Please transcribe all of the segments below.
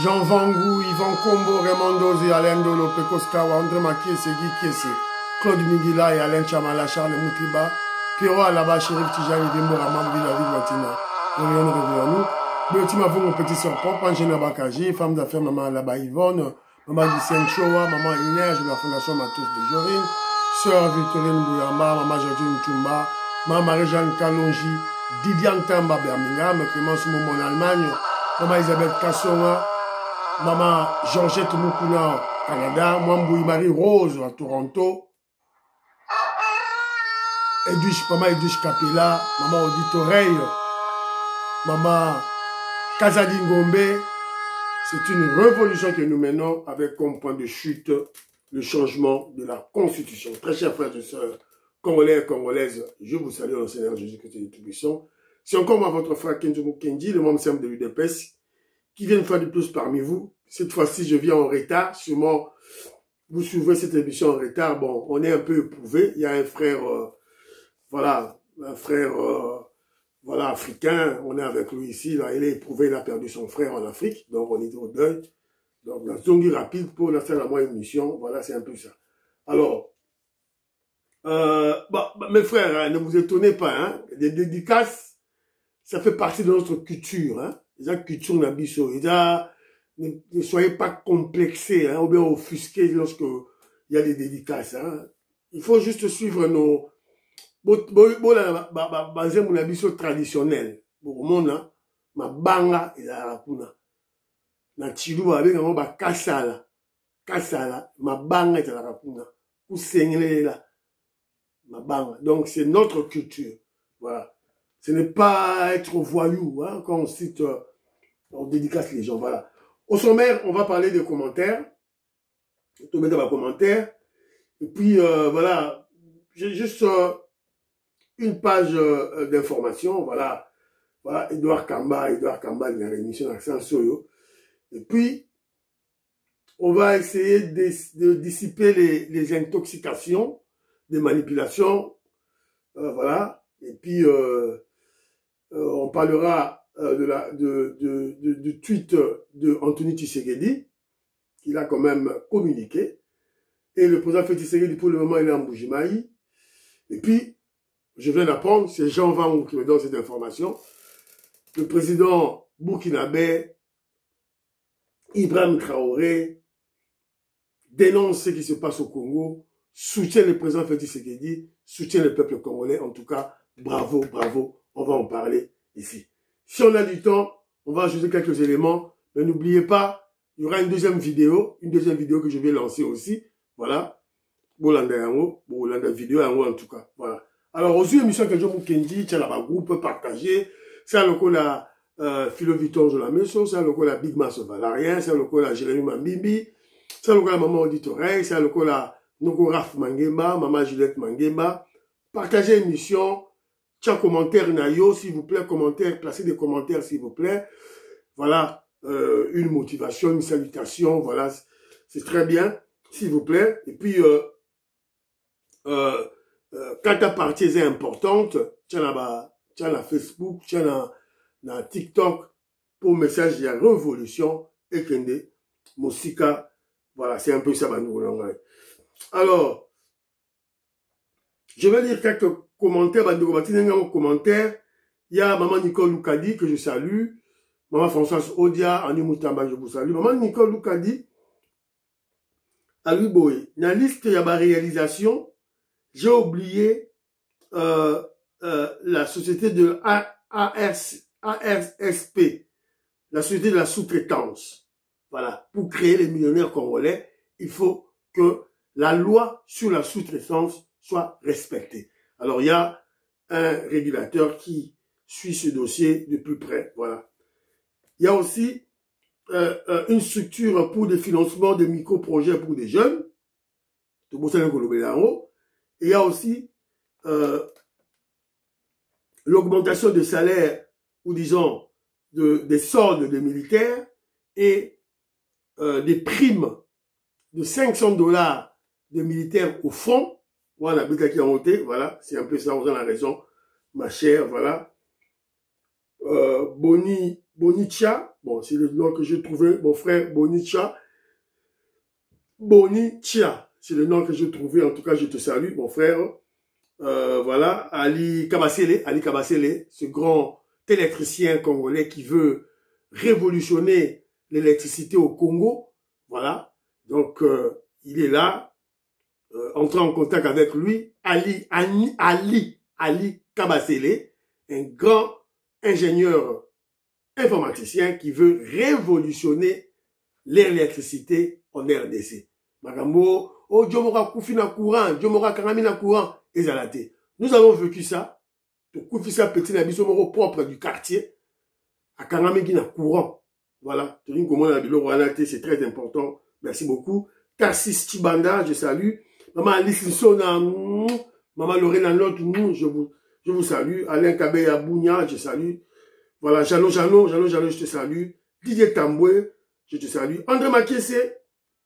Jean Vangou, Yvan Combo, Raymond Dozi, Alain Dolo, Pekos Kawa, André Makiese, Guy Kiese, Claude Miguila et Alain Chamala, Charles Moutiba, Pierrot Alaba, Chérif Tijani, Dimora, Mambi, David Watina, Orion Réveillon, Béotima Vongo, Petit Sœur Pop, Angela Bakaji, femme d'affaires, Maman Alaba Yvonne, Maman Lucien Chowa, Maman Inès de la Fondation Matos de Jorine, Sœur Victorine Bouyamba, Maman Georgine Tumba, Maman Marie-Jeanne Kalonji, Didiane Tamba Birmingham, Clémence Moumon en Allemagne, Maman Isabelle Kassonga, Maman Georgette Moukouna au Canada, Mwambouy Marie Rose à Toronto, Maman Edouche Capella, Maman Odite Oreille, Maman Kazadi Ngombe. C'est une révolution que nous menons avec comme point de chute le changement de la Constitution. Très chers frères et sœurs, Congolais et Congolaises, je vous salue au Seigneur Jésus-Christ de Tout-Puissant. C'est encore moi, votre frère Kenzo Kendi, le membre simple de l'UDPS, qui vient une fois de plus parmi vous. Cette fois-ci, je viens en retard. Sûrement, vous suivez cette émission en retard. Bon, on est un peu éprouvé. Il y a un frère, voilà, voilà, africain. On est avec lui ici. Là, il est éprouvé. Il a perdu son frère en Afrique. Donc, on est au deuil. Donc, la zongue rapide pour la faire à moi une mission. Voilà, c'est un peu ça. Alors, mes frères, hein, ne vous étonnez pas. Hein, les dédicaces, ça fait partie de notre culture. Hein. La culture nabiso. Ne soyez pas complexés, hein, ou bien offusqués lorsque il y a des dédicaces. Hein. Il faut juste suivre nos traditionnels. Pour mon ma banga et la rapuna. Na chiluba avec un ba kasala. Kasala, ma banga et la rapuna. Ou la ma banga. Donc c'est notre culture. Voilà. Ce n'est pas être voyou, hein, quand on cite, on dédicace les gens. Voilà. Au sommaire, on va parler des commentaires. Tout mettre dans les commentaires. Et puis, voilà, j'ai juste une page d'information. Voilà, voilà, Edouard Kamba, il y a l'émission Accent Soyo. Et puis, on va essayer de dissiper les intoxications, des manipulations. Voilà. Et puis, on parlera du tweet de Anthony Tshisekedi, qu'il a quand même communiqué. Et le président Félix Tshisekedi, pour le moment, il est en Mbujimayi. Et puis, je viens d'apprendre, c'est Jean Vangou qui me donne cette information. Le président burkinabé, Ibrahim Traoré, dénonce ce qui se passe au Congo, soutient le président Félix Tshisekedi, soutient le peuple congolais. En tout cas, bravo, bravo, on va en parler ici. Si on a du temps, on va ajouter quelques éléments, mais n'oubliez pas, il y aura une deuxième vidéo que je vais lancer aussi, voilà, Bolanda vidéo en tout cas, voilà. Alors, aussi, émission que je vous kendi, tiens, là, groupe partagé, c'est le coup la Philo Victor de la Messo, c'est le coup la Big Mass Valarien, c'est le coup la Jérémy Mambibi, c'est le coup la Maman Odite Oreille, c'est le coup la Noko Raf Mangemba, Maman Juliette Mangemba. Partagez l'émission. Tiens, commentaire Nayo, s'il vous plaît, commentaire, placez des commentaires, s'il vous plaît. Voilà, une motivation, une salutation, voilà, c'est très bien, s'il vous plaît. Et puis, quand ta partie est importante, tiens la Facebook, tiens la TikTok, pour message de la révolution, et Kende, Mosika, voilà, c'est un peu ça, alors, je vais lire quelques commentaires, il y a Maman Nicole Loukadi que je salue, Maman Françoise Odia, Annie Moutamba, je vous salue. Maman Nicole Loukadi, à lui boy, dans la liste il y a ma réalisation, j'ai oublié la société de ARSP, la société de la sous-traitance. Voilà, pour créer les millionnaires congolais, il faut que la loi sur la sous-traitance soit respectée. Alors, il y a un régulateur qui suit ce dossier de plus près. Voilà. Il y a aussi une structure pour des financements de micro-projets pour des jeunes. Et il y a aussi l'augmentation des salaires, ou disons, des soldes des militaires et des primes de 500 $ de militaires au front. Voilà, voilà, c'est un peu ça, vous avez la raison, ma chère, voilà. Boni Bonicia, bon, c'est le nom que j'ai trouvé, mon frère Bonicia. Bonicia, c'est le nom que j'ai trouvé, en tout cas, je te salue, mon frère. Voilà, Ali Kabasele, ce grand électricien congolais qui veut révolutionner l'électricité au Congo. Voilà, donc il est là, entrer en contact avec lui, Ali Kabasele, un grand ingénieur informaticien qui veut révolutionner l'électricité en RDC. Magambo, oh, Djomora Koufina courant, Djomora Karamina courant, et Zalate. Nous avons vécu ça, tout Koufisa petit nabiso moro propre du quartier, à Karamina courant. Voilà, c'est très important. Merci beaucoup. Kassis Chibanda, je salue. Maman Alice Sona, Maman Lorena Lot, je vous salue. Alain Kabeya Bounia, je salue. Voilà, Jano, je te salue. Didier Tamboué, je te salue. André Makese,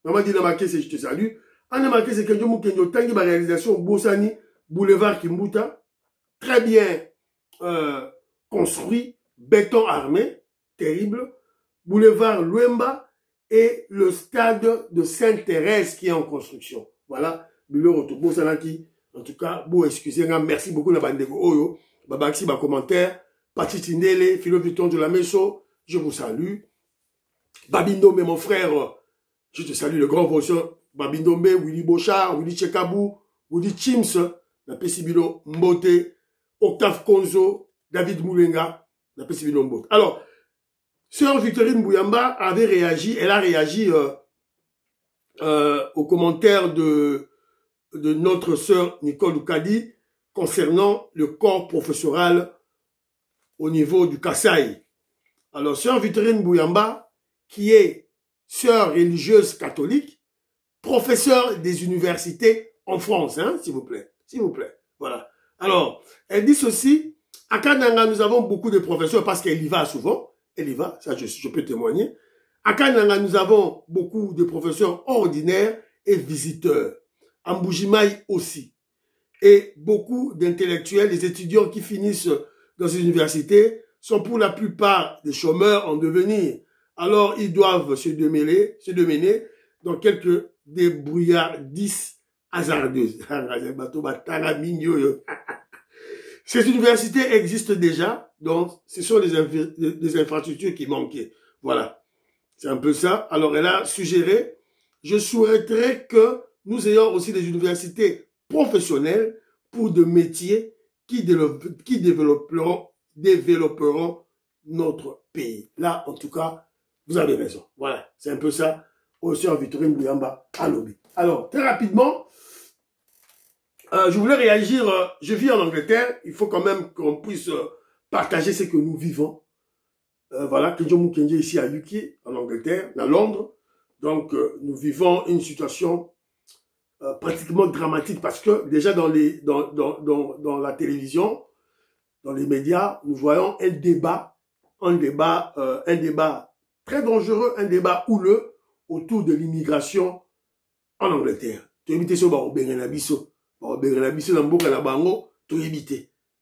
Maman Dina Makese, je te salue. André Makese, Kenjo Mukenjo, Tangi, ma réalisation, Bosani, Boulevard Kimbuta, très bien construit, béton armé, terrible. Boulevard Luemba et le stade de Sainte-Thérèse qui est en construction. Voilà, en tout cas, excusez-moi, merci beaucoup la bande de Oyo, Babaxi, ma commentaire, Pati Tindele, Philo Vuitton de la Messo, je vous salue. Babindombe, mon frère, je te salue, le grand voisin, Babindombe, Willy Bochard, Willy Chekabou, Willy Chims, la Pessibilo Mbote, Octave Konzo, David Moulenga, la Pessibilo Mbote. Alors, Sœur Victorine Bouyamba avait réagi, elle a réagi aux commentaires de notre sœur Nicole Oukadi concernant le corps professoral au niveau du Kasaï. Alors, Sœur Victorine Bouyamba, qui est sœur religieuse catholique, professeure des universités en France, hein, s'il vous plaît, voilà. Alors, elle dit ceci, à Kananga, nous avons beaucoup de professeurs parce qu'elle y va souvent, elle y va, ça je peux témoigner. À Kananga, nous avons beaucoup de professeurs ordinaires et visiteurs. À Mbujimaï aussi. Et beaucoup d'intellectuels, des étudiants qui finissent dans ces universités sont pour la plupart des chômeurs en devenir. Alors, ils doivent se démêner dans quelques débrouillardises hasardeuses. Ces universités existent déjà, donc ce sont des infrastructures qui manquaient. Voilà, c'est un peu ça. Alors elle a suggéré, je souhaiterais que nous ayons aussi des universités professionnelles pour des métiers qui développeront notre pays. Là, en tout cas, vous avez raison. Voilà, c'est un peu ça. Au sœur Victorine Bouyamba à Lobby. Alors, très rapidement, je voulais réagir, je vis en Angleterre, il faut quand même qu'on puisse partager ce que nous vivons. Voilà, Kenjo Mukenje ici à UK, en Angleterre, à Londres. Donc, nous vivons une situation pratiquement dramatique parce que déjà dans la télévision, dans les médias, nous voyons un débat très dangereux, un débat houleux autour de l'immigration en Angleterre.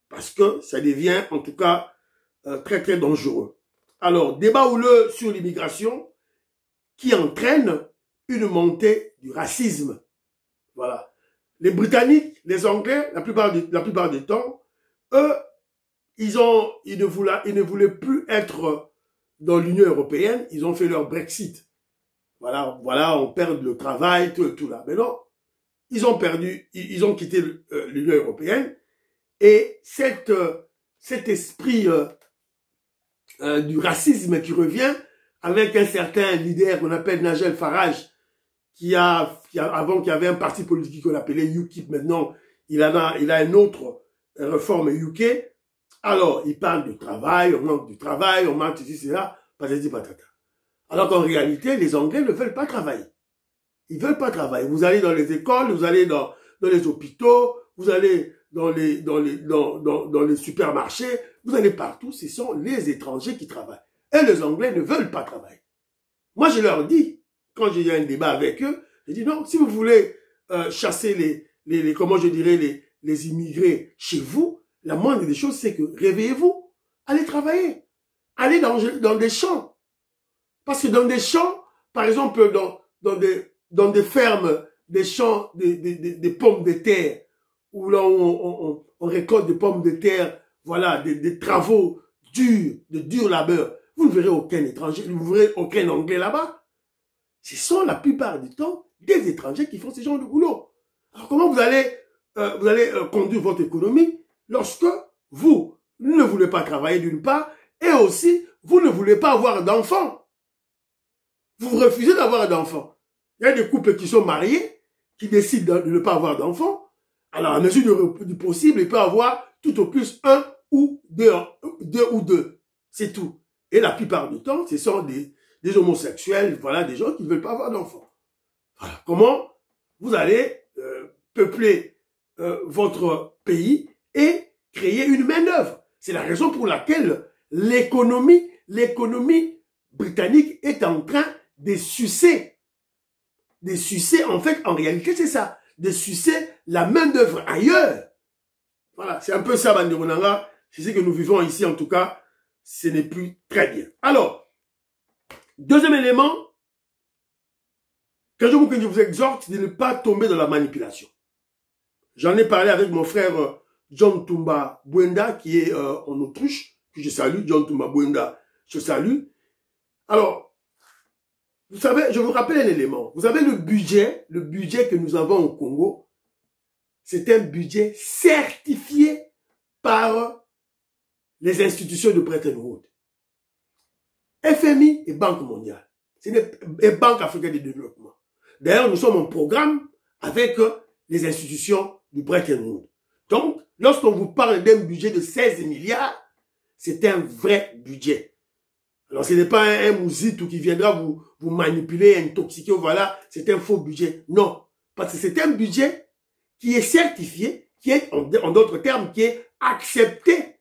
Parce que ça devient en tout cas très très dangereux. Alors, débat houleux sur l'immigration qui entraîne une montée du racisme. Voilà. Les Britanniques, les Anglais, la plupart du temps, eux, ils ne voulaient plus être dans l'Union européenne, ils ont fait leur Brexit. Voilà, on perd le travail, tout là. Mais non, ils ont quitté l'Union européenne et cet esprit du racisme qui revient avec un certain leader qu'on appelle Nigel Farage, avant qu'il y avait un parti politique qu'on appelait UKIP, maintenant il a une autre réforme UK. Alors, il parle du travail, on manque du travail, on manque ceci, cela, patati patata. Alors qu'en réalité, les Anglais ne veulent pas travailler. Ils veulent pas travailler. Vous allez dans les écoles, vous allez dans les hôpitaux, vous allez dans les supermarchés, vous allez partout, ce sont les étrangers qui travaillent. Et les Anglais ne veulent pas travailler. Moi, je leur dis, quand j'ai eu un débat avec eux, je dis non, si vous voulez chasser comment je dirais, les immigrés chez vous, la moindre des choses, c'est que réveillez-vous, allez travailler. aller dans des champs. Parce que dans des champs, par exemple, dans des fermes, des champs, des pommes de terre, où là on récolte des pommes de terre, voilà, des travaux durs, de dur labeur, vous ne verrez aucun étranger, vous ne verrez aucun Anglais là-bas. Ce sont la plupart du temps des étrangers qui font ce genre de boulot. Alors comment vous allez conduire votre économie lorsque vous ne voulez pas travailler d'une part et aussi vous ne voulez pas avoir d'enfants? Vous refusez d'avoir d'enfants. Il y a des couples qui sont mariés, qui décident de ne pas avoir d'enfants. Alors, à mesure du possible, il peut avoir tout au plus un ou deux. C'est tout. Et la plupart du temps, ce sont des homosexuels, voilà, des gens qui ne veulent pas avoir d'enfants. Voilà. Comment vous allez peupler votre pays et créer une main-d'œuvre? C'est la raison pour laquelle l'économie britannique est en train de sucer. De sucer, en fait, en réalité, c'est ça. De sucer la main-d'œuvre ailleurs. Voilà, c'est un peu ça, Bandironanga. C'est ce que nous vivons ici, en tout cas, ce n'est plus très bien. Alors, deuxième élément, que je vous exhorte de ne pas tomber dans la manipulation. J'en ai parlé avec mon frère John Tumba Bwenda, qui est en Autriche, que je salue. John Tumba Bwenda, je salue. Alors, vous savez, je vous rappelle un élément. Vous savez, le budget que nous avons au Congo, c'est un budget certifié par les institutions de Bretton Woods. FMI et Banque mondiale. Et Banque africaine de développement. D'ailleurs, nous sommes en programme avec les institutions du Bretton Woods. Donc, lorsqu'on vous parle d'un budget de 16 milliards, c'est un vrai budget. Alors, ce n'est pas un mouzitou qui viendra vous manipuler, intoxiquer, voilà, c'est un faux budget. Non, parce que c'est un budget qui est certifié, qui est, en d'autres termes, qui est accepté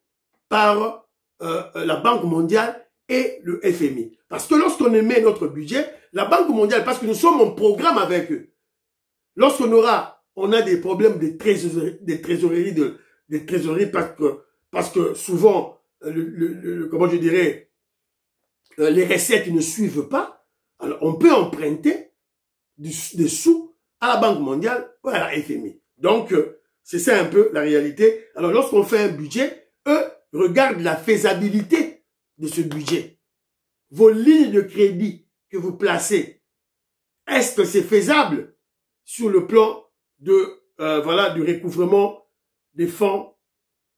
par la Banque mondiale et le FMI. Parce que lorsqu'on émet notre budget, la Banque mondiale, parce que nous sommes en programme avec eux, on a des problèmes de trésorerie, parce que souvent, comment je dirais, les recettes ne suivent pas, alors on peut emprunter des sous à la Banque mondiale ou à la FMI. Donc, c'est ça un peu la réalité. Alors, lorsqu'on fait un budget, eux regardent la faisabilité de ce budget. Vos lignes de crédit que vous placez, est-ce que c'est faisable sur le plan de, voilà, du recouvrement des fonds,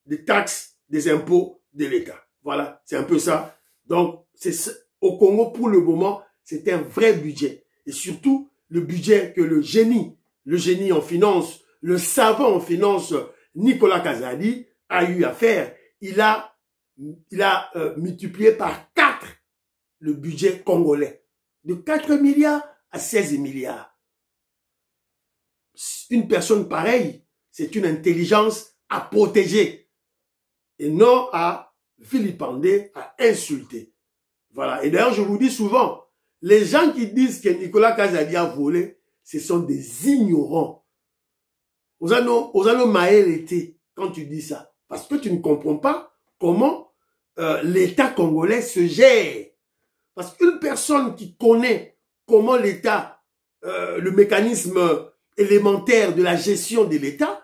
des taxes, des impôts de l'État? Voilà, c'est un peu ça. Donc, au Congo, pour le moment, c'est un vrai budget. Et surtout, le budget que le génie en finance, le savant en finance, Nicolas Kazadi, a eu à faire. Il a multiplié par 4 le budget congolais. De 4 milliards à 16 milliards. Une personne pareille, c'est une intelligence à protéger. Et non à vilipender, à insulter. Voilà. Et d'ailleurs, je vous dis souvent, les gens qui disent que Nicolas Kazadi a volé, ce sont des ignorants. Ozano Maël était quand tu dis ça. Parce que tu ne comprends pas comment l'État congolais se gère. Parce qu'une personne qui connaît comment l'État, le mécanisme élémentaire de la gestion de l'État,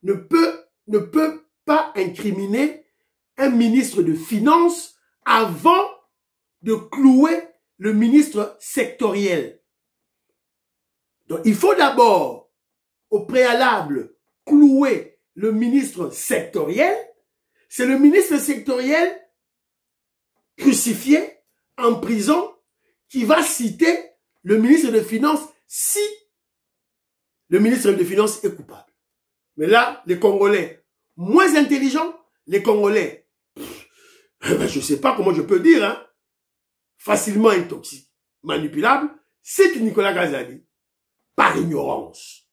ne peut pas incriminer un ministre de Finances avant de clouer le ministre sectoriel. Donc, il faut d'abord, au préalable, clouer le ministre sectoriel. C'est le ministre sectoriel crucifié en prison qui va citer le ministre de Finances si le ministre de Finances est coupable. Mais là, les Congolais, moins intelligents, les Congolais, je ne sais pas comment je peux dire, hein, facilement intoxique, manipulable, c'est Nicolas Kazadi, par ignorance.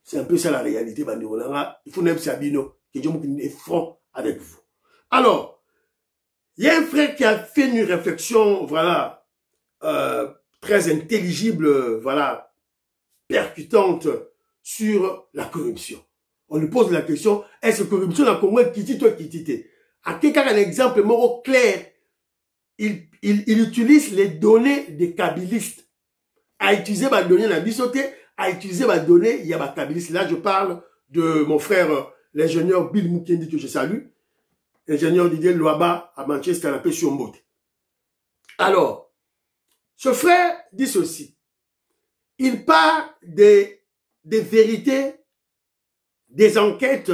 C'est un peu ça la réalité, Bandironanga. Il faut même Sabino, que je est franc avec vous. Alors, il y a un frère qui a fait une réflexion, voilà, très intelligible, voilà, percutante sur la corruption. On lui pose la question, est-ce que la corruption, la Congo est kitite ou kitite? À un exemple clair, il utilise les données des kabbalistes. À utiliser les données de la bisoté, à utiliser les données, il y a des kabbalistes. Là, je parle de mon frère, l'ingénieur Bill Mukendi, que je salue, ingénieur Didier Loaba à Manchester, à la paix sur Mbote. Alors, ce frère dit ceci. Il parle des vérités, des enquêtes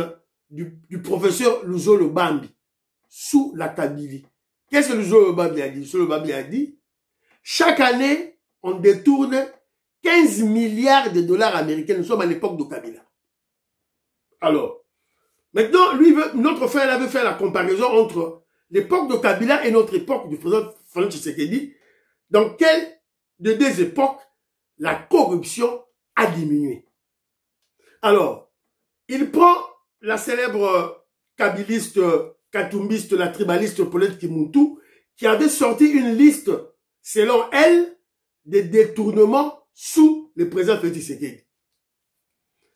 du professeur Luzolo Bambi sous la Kabylie. Qu'est-ce que Luzolo Bambi a dit? Luzolo Bambi a dit, chaque année, on détourne 15 milliards de dollars américains. Nous sommes à l'époque de Kabila. Alors, maintenant, notre frère là veut faire la comparaison entre l'époque de Kabila et notre époque du président Félix Tshisekedi. Dans quelle de deux époques la corruption a diminué? Alors, il prend la célèbre kabiliste, katumbiste, la tribaliste Paulette Kimuntu, qui avait sorti une liste, selon elle, des détournements sous le président Félix Tshisekedi.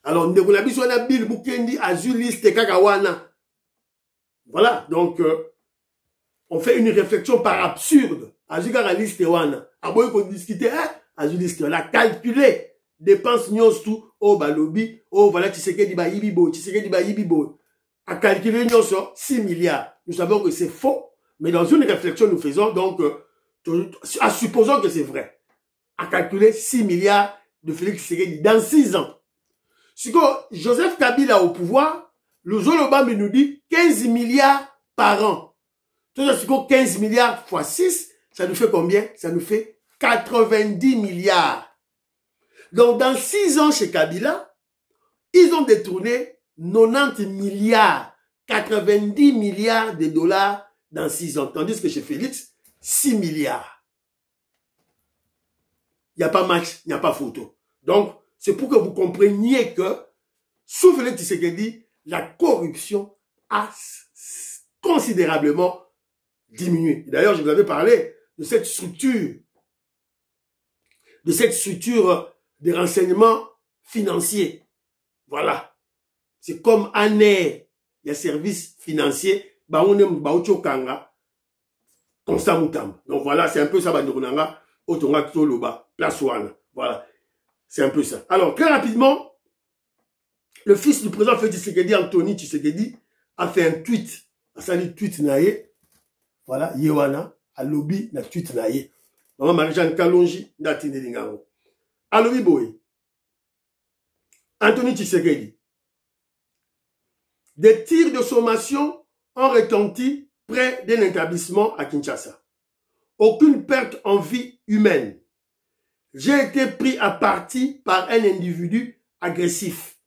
Alors, Ndekunabiso na Bill Mukendi a eu liste Kakawana. Voilà, donc, on fait une réflexion par absurde. Azuka la liste wana. Aboy qu'on discuter, azu liste, on a calculé dépenses nyonsu, oh balobi, oh voilà, Tshisekedi ba yibibo, Tshisekedi ba yibibo. A calculé nyonsu 6 milliards. Nous savons que c'est faux, mais dans une réflexion nous faisons, donc, à supposons que c'est vrai. A calculé 6 milliards de Félix Tshisekedi dans 6 ans. Si Joseph Kabila au pouvoir, le Zolobambi nous dit 15 milliards par an. Tout ça, c'est 15 milliards fois 6, ça nous fait combien? Ça nous fait 90 milliards. Donc, dans 6 ans chez Kabila, ils ont détourné 90 milliards, 90 milliards de dollars dans 6 ans. Tandis que chez Félix, 6 milliards. Il n'y a pas match, il n'y a pas photo. Donc, c'est pour que vous compreniez que, sous Félix Tshisekedi, la corruption a considérablement diminué. D'ailleurs, je vous avais parlé de cette structure de renseignements financiers. Voilà. C'est comme ANER, il y a service financier, constant moutam. Donc voilà, c'est un peu ça, Otonga Toloba, Place One. Voilà. C'est un peu ça. Alors, très rapidement, le fils du président Félix Tshisekedi, Anthony Tshisekedi, a fait un tweet. A sali tweet naïe. Voilà, Yewana, a lobby na tweet naïe. Maman Marie-Jeanne Kalonji, na Tindelingango. A lobby boy. Anthony Tshisekedi. Des tirs de sommation ont retenti près d'un établissement à Kinshasa. Aucune perte en vie humaine. J'ai été pris à partie par un individu agressif.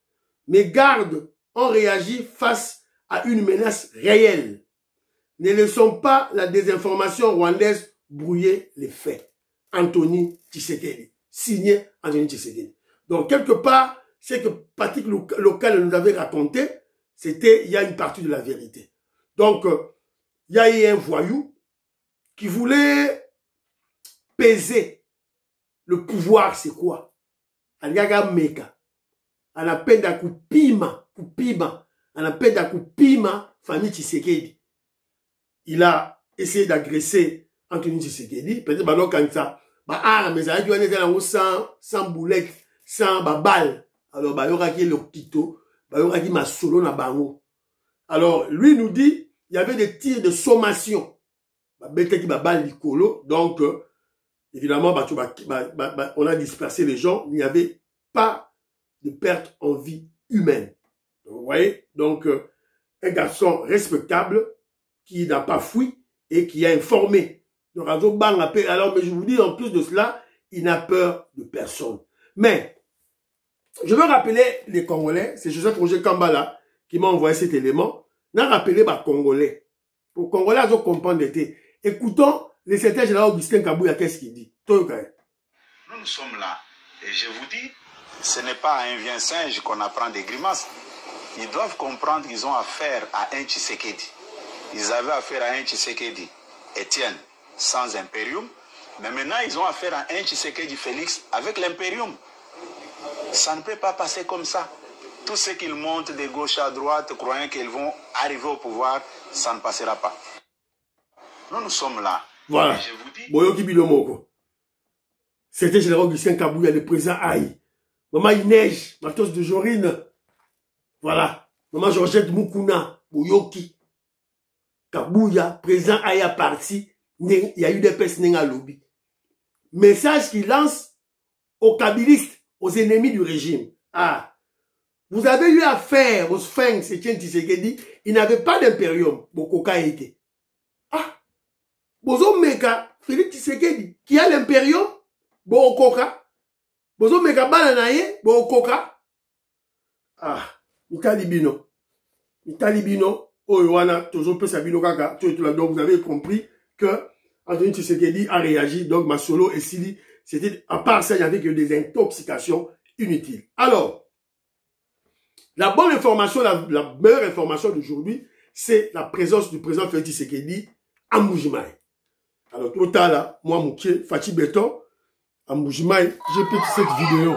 Mes gardes ont réagi face à une menace réelle. Ne laissons pas la désinformation rwandaise brouiller les faits. Anthony Tshisekedi. Signé Anthony Tshisekedi. Donc, quelque part, c'est que Patrick Local nous avait raconté, c'était, il y a une partie de la vérité. Donc, il y a eu un voyou qui voulait peser. Le pouvoir, c'est quoi? Aliaga meka. Anapenda kupima. Anapenda kupima famille Tshisekedi. Il a essayé d'agresser Anthony Tshisekedi. Peut-être que quand ça, mais ça a dû être sans boulette, sans balle. Alors, il y aura qui le kito, il y aura qui ma solo na bango. Alors, lui nous dit, il y avait des tirs de sommation. Donc, évidemment, on a dispersé les gens. Il n'y avait pas de perte en vie humaine. Donc, vous voyez? Donc, un garçon respectable qui n'a pas fui et qui a informé. Donc, alors, mais je vous dis, en plus de cela, il n'a peur de personne. Mais, je veux rappeler les Congolais, c'est Joseph Roger Kambala qui m'a envoyé cet élément. N'a rappelé les Congolais. Pour Congolais, ils ont compris. Écoutons le secrétaire général Augustin Kabouya, qu'est-ce qu'il dit? Nous sommes là. Et je vous dis, ce n'est pas à un vieux singe qu'on apprend des grimaces. Ils doivent comprendre qu'ils ont affaire à un Tshisekedi. Ils avaient affaire à un Tshisekedi, Étienne, sans impérium. Mais maintenant, ils ont affaire à un Tshisekedi Félix avec l'impérium. Ça ne peut pas passer comme ça. Tout ce qu'ils montent de gauche à droite, croyant qu'ils vont arriver au pouvoir, ça ne passera pas. Nous sommes là. Voilà. Et je vous dis... Boyoki Bilomoko. C'était général Augustin Kabouya, le président Aïe. Maman il neige, Matos de Jorine. Voilà. Maman Georgette Moukouna, Boyoki. Kabouya, président Aïe a parti. Il y a eu des personnes à lobby. Message qu'il lance aux kabylistes, aux ennemis du régime. Ah, vous avez eu affaire aux Sphinx, Etienne Tshisekedi, il n'avait pas d'impérium, Bokoka était. Ah, Bozo Meka, Félix Tshisekedi, qui a l'impérium, Bokoka. Bozo Meka Bananaye, Bokoka. Ah, Mitalibino. Mitalibino, Oyoana, Tozo Pesabino Kaka, donc vous avez compris que Anthony Tshisekedi a réagi, donc Masolo et Sili, c'était, à part ça, il n'y avait que des intoxications inutiles. Alors, la bonne information, la meilleure information d'aujourd'hui, c'est la présence du président Félix Tshisekedi à Mbujimaï. Alors, tout à l'heure, moi, Mouké, Fatih Béton, à Mbujimaï, j'ai pris cette vidéo.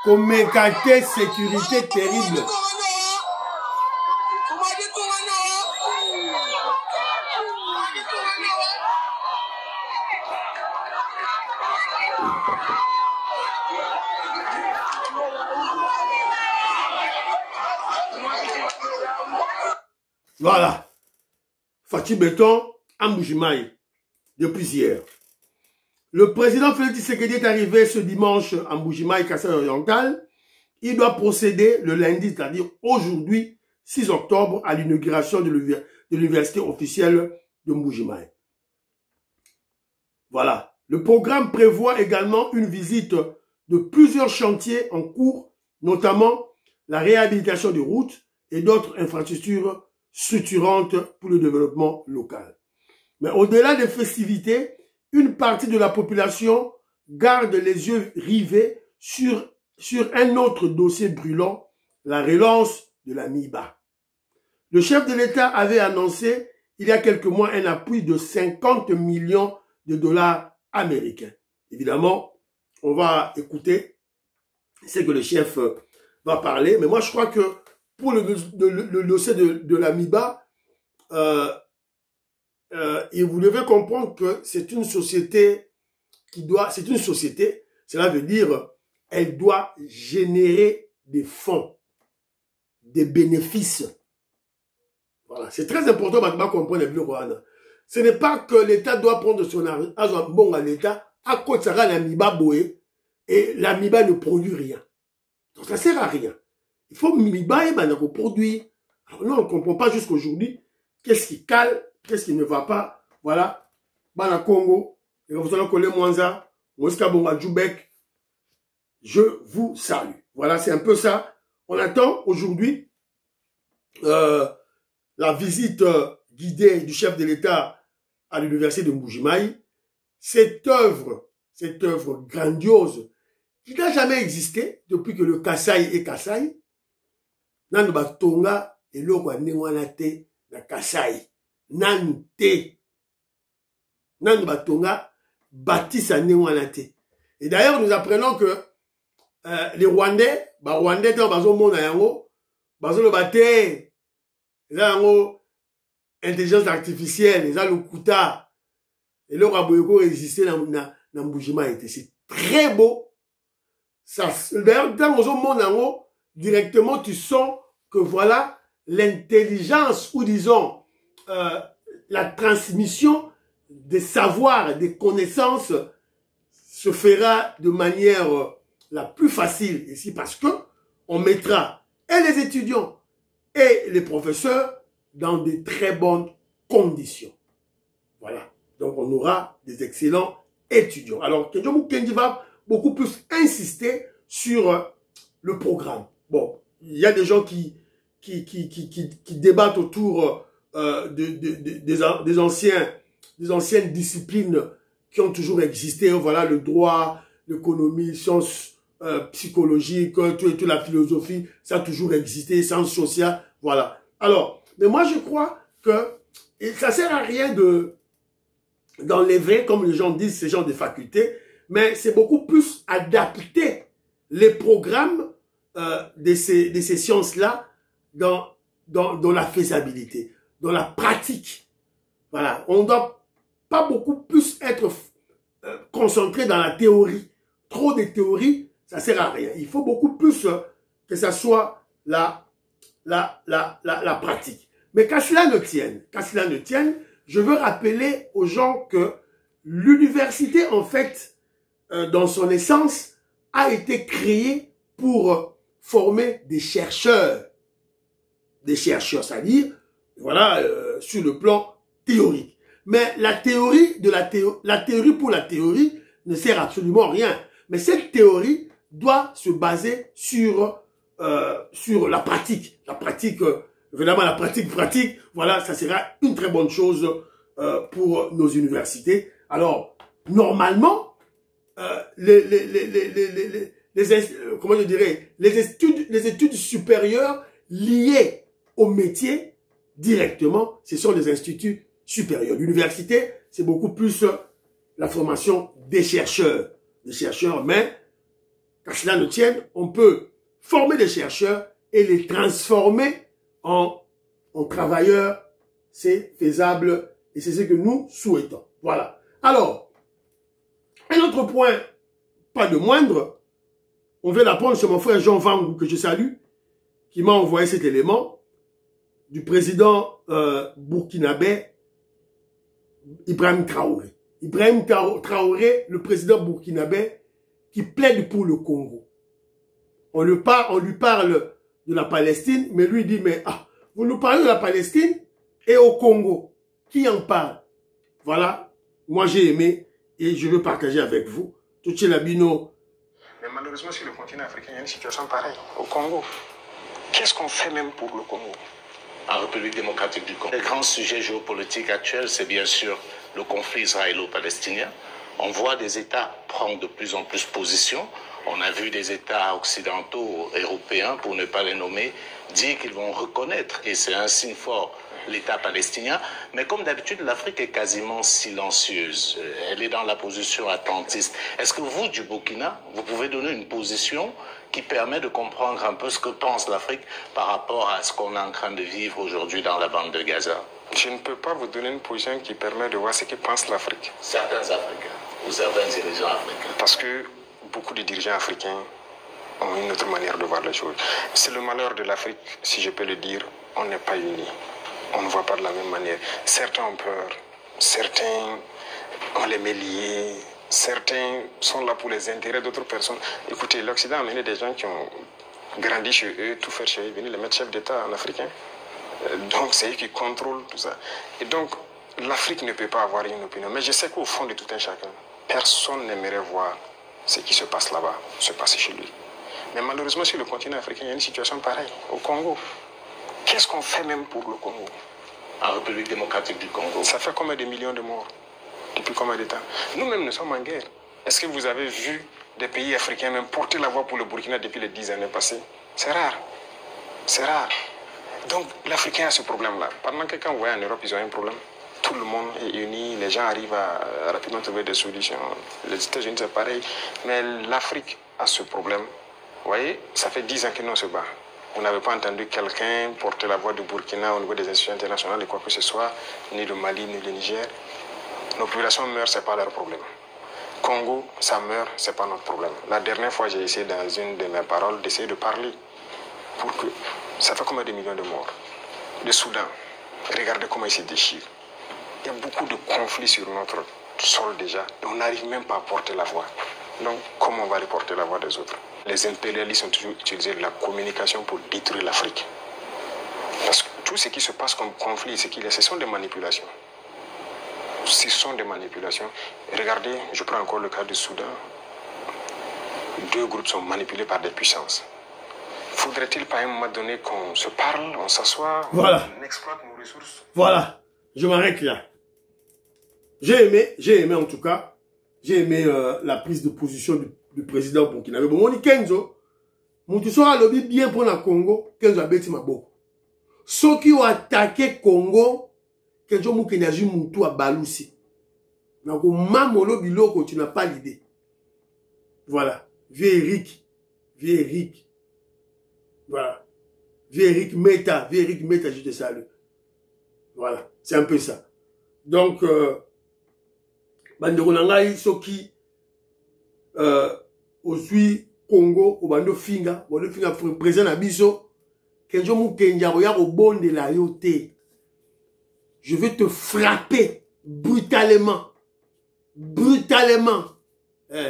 Komekate, sécurité terrible. Voilà. Fatih Béton, à Mbujimaï, depuis hier. Le président Félix Tshisekedi est arrivé ce dimanche à Mbujimaï, Kasaï oriental. Il doit procéder le lundi, c'est-à-dire aujourd'hui, 6 octobre, à l'inauguration de l'université officielle de Mbujimaï. Voilà. Le programme prévoit également une visite de plusieurs chantiers en cours, notamment la réhabilitation de routes et d'autres infrastructures structurantes pour le développement local. Mais au-delà des festivités, une partie de la population garde les yeux rivés sur un autre dossier brûlant, la relance de la MIBA. Le chef de l'État avait annoncé il y a quelques mois un appui de 50 millions de dollars américains. Évidemment, on va écouter ce que le chef va parler, mais moi je crois que pour le dossier de la MIBA, et vous devez comprendre que c'est une société cela veut dire, elle doit générer des fonds, des bénéfices. Voilà, c'est très important de comprendre le Rwanda. Ce n'est pas que l'État doit prendre son argent bon à l'État, à côté de la MIBA boé, et la MIBA ne produit rien. Donc ça ne sert à rien. Il faut MIBA et Banako produire. Alors nous, on ne comprend pas jusqu'aujourd'hui qu'est-ce qui cale, qu'est-ce qui ne va pas. Voilà. Bana Congo, et vous allez coller Mwanza, Mouska Bonga Djoubek. Je vous salue. Voilà, c'est un peu ça. On attend aujourd'hui la visite guidée du chef de l'État à l'université de Mbujimaï. Cette œuvre grandiose qui n'a jamais existé depuis que le Kasaï est Kasaï. Nanu batonga eloko nengwana te na Kasaï. Nanu te. Nanu batonga bâtisse nengwana te. Et d'ailleurs, nous apprenons que les Rwandais, Rwandais dans bazo mona yango, bazo le bate, yango intelligence artificielle, les alukuta, et le raboyoko résister na Mbujimaï. C'est très beau. D'ailleurs, dans bazo mona yango, directement tu sens que voilà l'intelligence ou disons la transmission des savoirs, des connaissances se fera de manière la plus facile ici parce que on mettra et les étudiants et les professeurs dans de très bonnes conditions. Voilà. Donc on aura des excellents étudiants. Alors Kenjomu Kendi va beaucoup plus insister sur le programme. Bon, il y a des gens qui débattent autour des anciennes disciplines qui ont toujours existé. Voilà, le droit, l'économie, sciences psychologiques, toute la philosophie, ça a toujours existé, sciences sociales, voilà. Alors, mais moi je crois que ça sert à rien de d'enlever, comme les gens disent, ces gens de facultés, mais c'est beaucoup plus adapter les programmes de ces sciences-là dans la faisabilité, dans la pratique. Voilà, on ne doit pas beaucoup plus être concentré dans la théorie. Trop de théorie, ça ne sert à rien. Il faut beaucoup plus que ça soit la pratique. Mais qu'à cela ne tienne, je veux rappeler aux gens que l'université, en fait, dans son essence, a été créée pour former des chercheurs. Des chercheurs, c'est-à-dire, voilà, sur le plan théorique. Mais la théorie pour la théorie ne sert absolument à rien. Mais cette théorie doit se baser sur la pratique. La pratique, évidemment la pratique, voilà, ça sera une très bonne chose pour nos universités. Alors, normalement, comment je dirais, les études supérieures liées au métier directement, ce sont les instituts supérieurs. L'université, c'est beaucoup plus la formation des chercheurs. Mais qu'à cela ne tienne, on peut former des chercheurs et les transformer en travailleurs. C'est faisable et c'est ce que nous souhaitons. Voilà. Alors, un autre point, pas de moindre, on vient d'apprendre chez mon frère Jean Vangou, que je salue, qui m'a envoyé cet élément, du président burkinabé Ibrahim Traoré. Ibrahim Traoré, le président burkinabé, qui plaide pour le Congo. On lui parle de la Palestine, mais lui dit, mais vous nous parlez de la Palestine et au Congo. Qui en parle? Voilà, moi j'ai aimé et je veux partager avec vous. Touché Labino. Mais malheureusement, sur le continent africain, il y a une situation pareille. Au Congo, qu'est-ce qu'on fait même pour le Congo? En République démocratique du Congo. Le grand sujet géopolitique actuel, c'est bien sûr le conflit israélo-palestinien. On voit des États prendre de plus en plus position. On a vu des États occidentaux, européens, pour ne pas les nommer, dire qu'ils vont reconnaître, et c'est un signe fort, l'État palestinien. Mais comme d'habitude, l'Afrique est quasiment silencieuse. Elle est dans la position attentiste. Est-ce que vous, du Burkina, vous pouvez donner une position qui permet de comprendre un peu ce que pense l'Afrique par rapport à ce qu'on est en train de vivre aujourd'hui dans la bande de Gaza? Je ne peux pas vous donner une position qui permet de voir ce que pense l'Afrique. Certains Africains, ou certains dirigeants africains. Parce que beaucoup de dirigeants africains ont une autre manière de voir les choses. C'est le malheur de l'Afrique, si je peux le dire, on n'est pas unis. On ne voit pas de la même manière. Certains ont peur, certains ont les met liés, certains sont là pour les intérêts d'autres personnes. Écoutez, l'Occident a amené des gens qui ont grandi chez eux, tout faire chez eux, venir les mettre chefs d'État en africain. Donc c'est eux qui contrôlent tout ça. Et donc l'Afrique ne peut pas avoir une opinion. Mais je sais qu'au fond de tout un chacun, personne n'aimerait voir ce qui se passe là-bas, se passer chez lui. Mais malheureusement sur le continent africain, il y a une situation pareille. Au Congo, qu'est-ce qu'on fait même pour le Congo? En République démocratique du Congo. Ça fait combien de millions de morts? Depuis combien de temps? Nous-mêmes, nous sommes en guerre. Est-ce que vous avez vu des pays africains même porter la voix pour le Burkina depuis les 10 années passées? C'est rare. C'est rare. Donc, l'Africain a ce problème-là. Pendant que quand vous voyez en Europe, ils ont un problème. Tout le monde est uni, les gens arrivent à rapidement trouver des solutions. Les États-Unis, c'est pareil. Mais l'Afrique a ce problème. Vous voyez, ça fait 10 ans que nous on se bat. Vous n'avez pas entendu quelqu'un porter la voix du Burkina au niveau des institutions internationales et quoi que ce soit, ni le Mali, ni le Niger. Nos populations meurent, ce n'est pas leur problème. Congo, ça meurt, ce n'est pas notre problème. La dernière fois, j'ai essayé dans une de mes paroles d'essayer de parler pour que... Ça fait combien de millions de morts? Le Soudan, regardez comment il se déchire. Il y a beaucoup de conflits sur notre sol déjà. Et on n'arrive même pas à porter la voix. Donc, comment on va aller porter la voix des autres? Les impérialistes ont toujours utilisé la communication pour détruire l'Afrique. Parce que tout ce qui se passe comme conflit, ce sont des manipulations. Ce sont des manipulations. Regardez, je prends encore le cas du Soudan. 2 groupes sont manipulés par des puissances. Faudrait-il pas à un moment donné qu'on se parle, on s'assoit, voilà. On exploite nos ressources? Voilà, je m'arrête là. J'ai aimé en tout cas. j'ai aimé la prise de position du président burkinabé. Bon, on dit Kenzo, mon sera lobby bien pour le Congo, Kenzo a bêti ma boue. Ceux qui ont attaqué Congo, Kenzo Moukenaji Moutou a balousi. Donc, mamolo biloko, tu n'as pas l'idée. Voilà. Vieux Eric. Voilà. Vieux Eric Meta, je te salue. Voilà. C'est un peu ça. Donc, bandeko nangai, soki, osui Congo, au bando finga, présent à biso, Kenzo Moukenja, regarde au bon de la yoté. Je vais te frapper brutalement. Brutalement.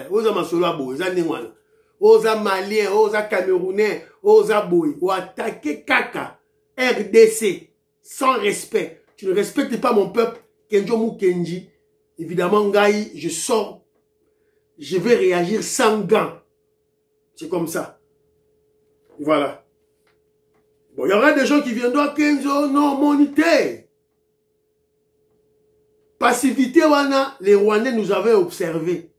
Oza masolo abo, oza nengwana. Oza malien, oza camerounais, oza boy. Ou attaquer Kaka, RDC, sans respect. Tu ne respectes pas mon peuple, Kenzo Moukenji. Évidemment, Ngaï, je sors. Je vais réagir sans gants. C'est comme ça. Voilà. Bon, il y aura des gens qui viendront, Kenzo, non, monité. Passivité, wana, les Rwandais nous avaient observé.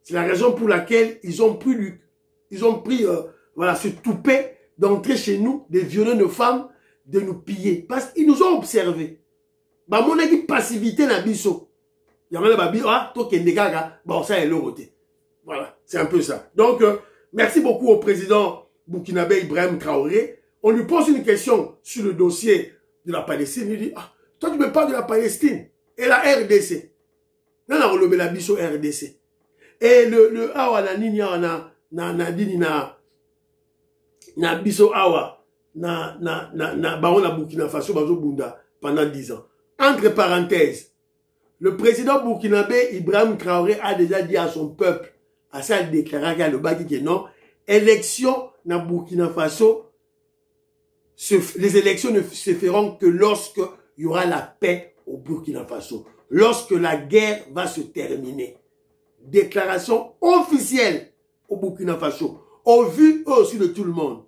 C'est la raison pour laquelle ils ont pris voilà, ce toupet d'entrer chez nous, de violer nos femmes, de nous piller. Parce qu'ils nous ont observé. Bah, mon avis, passivité, na biso. Il y a un babi, ah, toi, Kendegaga, bon, ça est le côté. Voilà, c'est un peu ça. Donc, merci beaucoup au président burkinabé Ibrahim Traoré. On lui pose une question sur le dossier de la Palestine. Il dit, ah, toi, tu me parles de la Palestine et la RDC. Non, on a relevé la biso RDC. Et le awa na nini awa na biso awa na baona Burkina Faso bazo bunda pendant 10 ans. Entre parenthèses, le président burkinabé Ibrahim Traoré a déjà dit à son peuple, à sa déclaration le baki que non, élection na Burkina Faso, les élections ne se feront que lorsque il y aura la paix au Burkina Faso, lorsque la guerre va se terminer. Déclaration officielle au Burkina Faso, au vu aussi de tout le monde.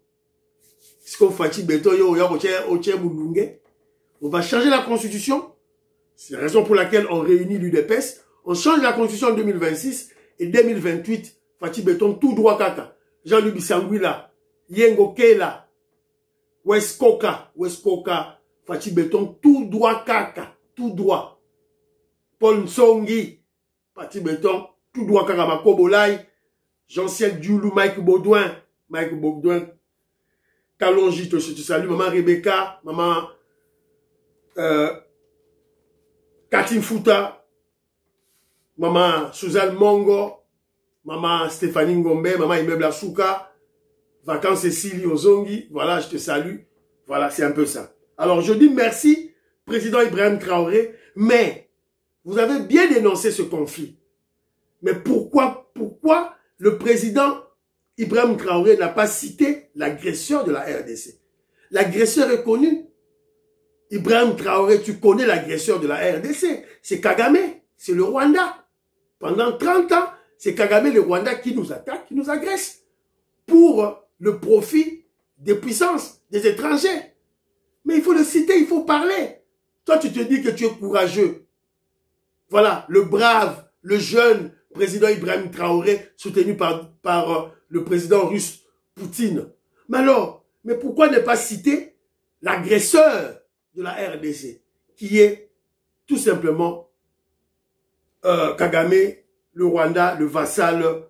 Ce qu'on fait, on va changer la constitution. C'est la raison pour laquelle on réunit l'UDPS. On change la constitution en 2026 et 2028. Fatih Béton tout droit kaka. Jean-Louis Bissangouila, Yengo Kela, Weskoka, Fatih Béton tout droit kaka, tout droit. Paul Nsongi, Fatih Béton tout droit kaka Makobolai, Jean-Ciel Djoulou, Mike Baudouin, Kalonji, te salue, maman Rebecca, maman Katin Fouta, maman Suzanne Mongo, maman Stéphanie Ngombe, maman Immeuble Asuka, Vacances Cécilie Ozongi, voilà, je te salue. Voilà, c'est un peu ça. Alors, je dis merci, président Ibrahim Traoré, mais vous avez bien dénoncé ce conflit. Mais pourquoi le président Ibrahim Traoré n'a pas cité l'agresseur de la RDC? L'agresseur est connu. Ibrahim Traoré, tu connais l'agresseur de la RDC. C'est Kagame, c'est le Rwanda. Pendant 30 ans, c'est Kagame, le Rwanda, qui nous attaque, qui nous agresse. Pour le profit des puissances, des étrangers. Mais il faut le citer, il faut parler. Toi, tu te dis que tu es courageux. Voilà, le brave, le jeune président Ibrahim Traoré, soutenu par le président russe Poutine. Mais alors, mais pourquoi ne pas citer l'agresseur de la RDC, qui est tout simplement Kagame, le Rwanda, le vassal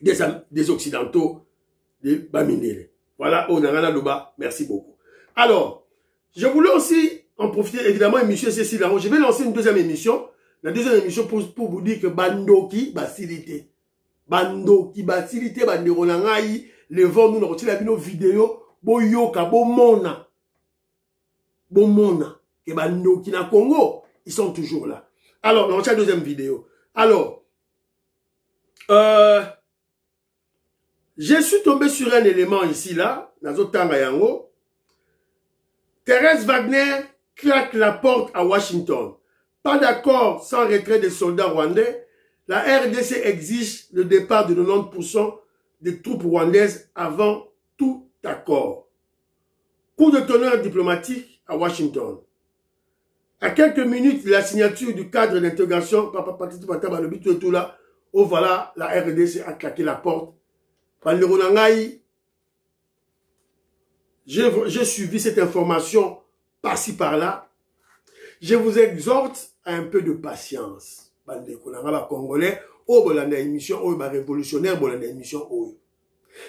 des Occidentaux, des Bamindele. Voilà, Onarana Loba, merci beaucoup. Alors, je voulais aussi en profiter, évidemment, émission Cécile Laron. Je vais lancer une deuxième émission. La deuxième émission pour vous dire que Bandoki Basilité. Bandoki Basilité, Bandero Nangaï, les vents, nous avons tiré nos vidéos, Boyoka, Bomona. Bomona. Et Bandoki na Congo, ils sont toujours là. Alors, on la deuxième vidéo. Alors, je suis tombé sur un élément ici, là, Nazo Tanga Yango. Thérèse Wagner claque la porte à Washington. Pas d'accord sans retrait des soldats rwandais. La RDC exige le départ de 90% des troupes rwandaises avant tout accord. Coup de tonnerre diplomatique à Washington. À quelques minutes de la signature du cadre d'intégration, tout là, oh voilà, la RDC a claqué la porte. J'ai suivi cette information par-ci par-là. Je vous exhorte à un peu de patience. Congolais, révolutionnaire,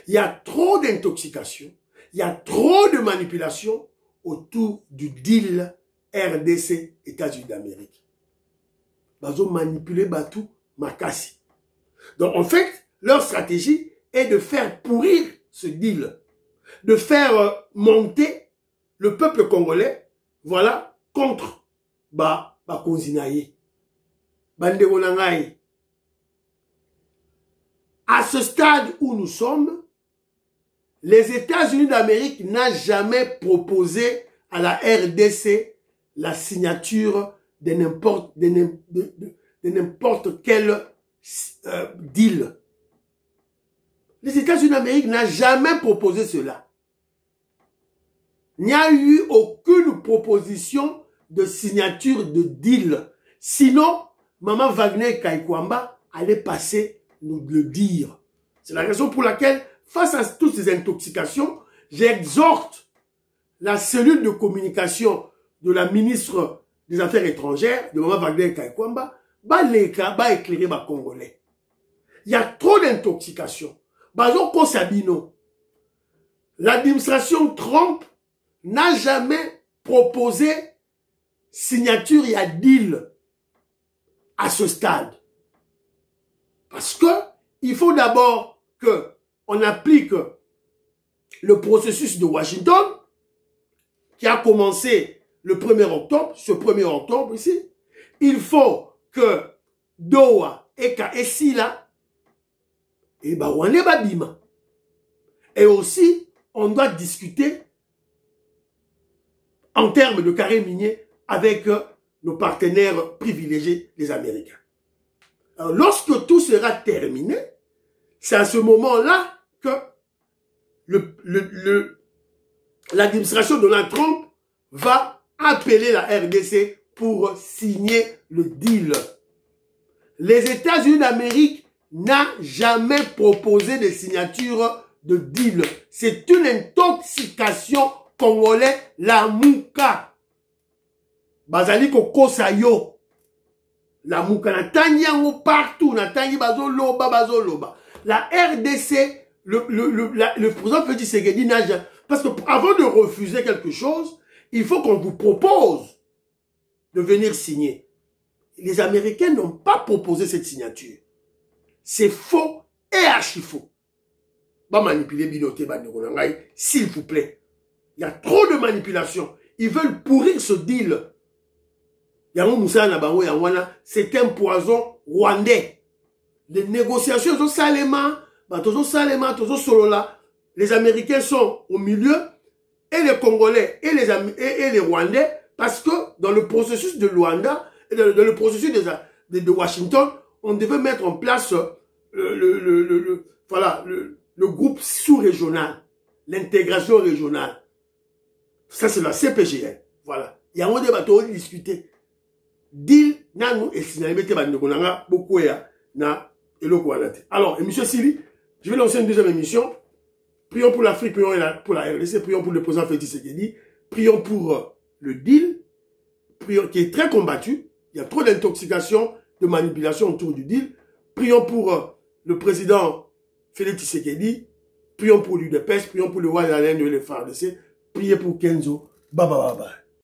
il y a trop d'intoxication, il y a trop de manipulation autour du deal RDC, États-Unis d'Amérique. Ils ont manipulé Batou, Makassi. Donc en fait, leur stratégie est de faire pourrir ce deal, de faire monter le peuple congolais, voilà, contre Konzinaye. Bandeko Nangaye. À ce stade où nous sommes, les États-Unis d'Amérique n'ont jamais proposé à la RDC la signature de n'importe quel deal. Les États-Unis d'Amérique n'ont jamais proposé cela. Il n'y a eu aucune proposition de signature de deal. Sinon, Maman Wagner Kaikwamba allait passer nous le dire. C'est la raison pour laquelle, face à toutes ces intoxications, j'exhorte la cellule de communication de la ministre des Affaires étrangères, de Maman Wagner Kaikwamba, éclairer les Congolais. Il y a trop d'intoxication. L'administration Trump n'a jamais proposé signature et à deal à ce stade. Parce que il faut d'abord qu'on applique le processus de Washington qui a commencé le 1er octobre, ce 1er octobre ici. Il faut que Doha et Sila et Bima. Et aussi, on doit discuter en termes de carré minier avec nos partenaires privilégiés, les Américains. Alors, lorsque tout sera terminé, c'est à ce moment-là que l'administration Donald Trump va appeler la RDC pour signer le deal. Les États-Unis d'Amérique n'ont jamais proposé de signature de deal. C'est une intoxication congolaise, la mouka. Bazali kokosa yo. La mouka na tangi yango partout, na tangi bazoloba. La RDC, le président Félix Tshisekedi n'a jamais... Parce que avant de refuser quelque chose, il faut qu'on vous propose de venir signer. Les Américains n'ont pas proposé cette signature. C'est faux et archi faux. Pas manipuler Binoté, s'il vous plaît. Il y a trop de manipulation. Ils veulent pourrir ce deal. C'est un poison rwandais. Les négociations sont salement, les Américains sont au milieu, et les Congolais et les Rwandais, parce que dans le processus de Luanda, dans le processus de Washington, on devait mettre en place le groupe sous-régional, l'intégration régionale. Ça, c'est la CPGN. Voilà. Il y a un débat à discuter. Deal, nanou, et sinamete bandekonanga, beaucoup ya, na, alors, monsieur Sili, je vais lancer une deuxième émission. Prions pour l'Afrique, prions pour la RDC, prions pour le président Félix Tshisekedi, prions pour le deal, prions, qui est très combattu. Il y a trop d'intoxication, de manipulation autour du deal. Prions pour le président Félix Tshisekedi, prions pour l'UDPS, prions pour le roi de la laine de l'FARDC, priez pour Kenzo. Bye bye bye bye.